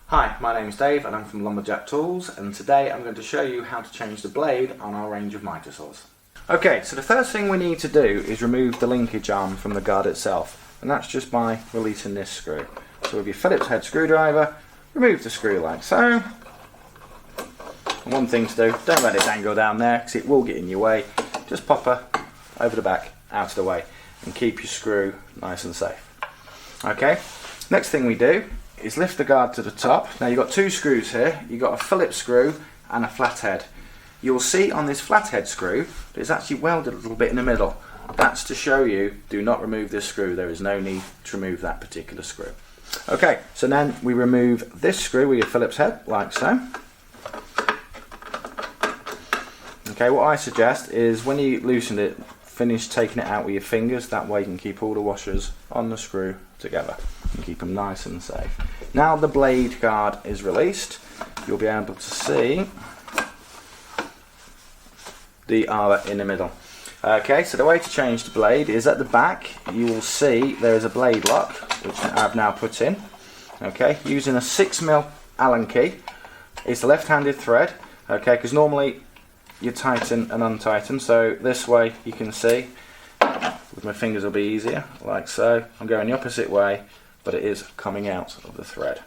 Hi, my name is Dave and I'm from Lumberjack Tools, and today I'm going to show you how to change the blade on our range of mitre saws. Okay, so the first thing we need to do is remove the linkage arm from the guard itself, and that's just by releasing this screw. So with your Phillips head screwdriver, remove the screw like so. And one thing to do, don't let it dangle down there because it will get in your way. Just pop her over the back, out of the way, and keep your screw nice and safe. Okay, next thing we do is lift the guard to the top. Now you've got two screws here. You've got a Phillips screw and a flathead. You'll see on this flathead screw that it's actually welded a little bit in the middle. That's to show you, do not remove this screw. There is no need to remove that particular screw. Okay, so then we remove this screw with your Phillips head, like so. Okay, what I suggest is when you loosen it, finish taking it out with your fingers. That way you can keep all the washers on the screw together and keep them nice and safe. Now the blade guard is released, you'll be able to see the arbor in the middle. Okay, so the way to change the blade is at the back. You will see there is a blade lock which I've now put in. Okay, using a 6mm Allen key. It's a left-handed thread. Okay, because normally you tighten and untighten, so this way you can see with my fingers will be easier, like so. I'm going the opposite way, but it is coming out of the thread.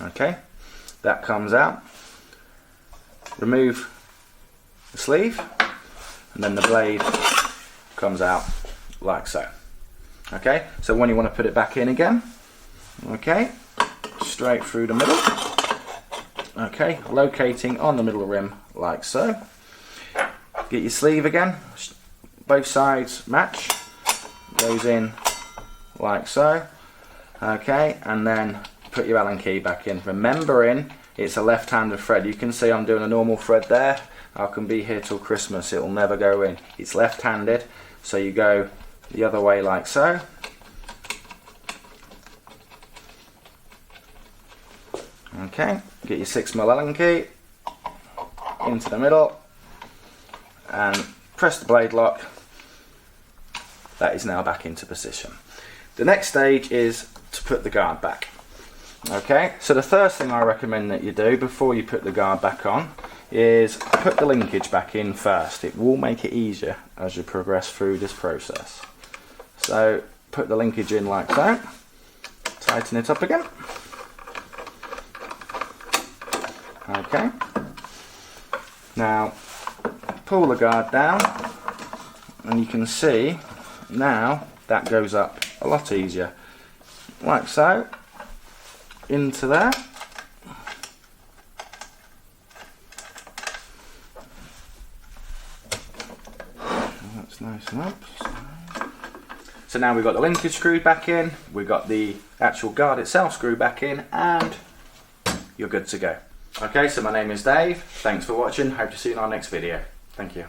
Okay, that comes out. Remove the sleeve, and then the blade comes out like so. Okay, so when you want to put it back in again, okay, straight through the middle. Okay, locating on the middle rim like so. Get your sleeve again, both sides match, goes in like so. Okay, and then put your Allen key back in, remembering it's a left-handed thread. You can see I'm doing a normal thread there. I can be here till Christmas, it will never go in. It's left-handed, so you go the other way like so. Okay, get your 6mm Allen key into the middle and press the blade lock. That is now back into position. The next stage is to put the guard back. Okay, so the first thing I recommend that you do before you put the guard back on is put the linkage back in first. It will make it easier as you progress through this process. So put the linkage in like so, tighten it up again. Okay, now pull the guard down and you can see now that goes up a lot easier, like so, into there. That's nice and up. So now we've got the linkage screwed back in, we've got the actual guard itself screwed back in, and you're good to go. Okay, so my name is Dave, thanks for watching, hope to see you in our next video. Thank you.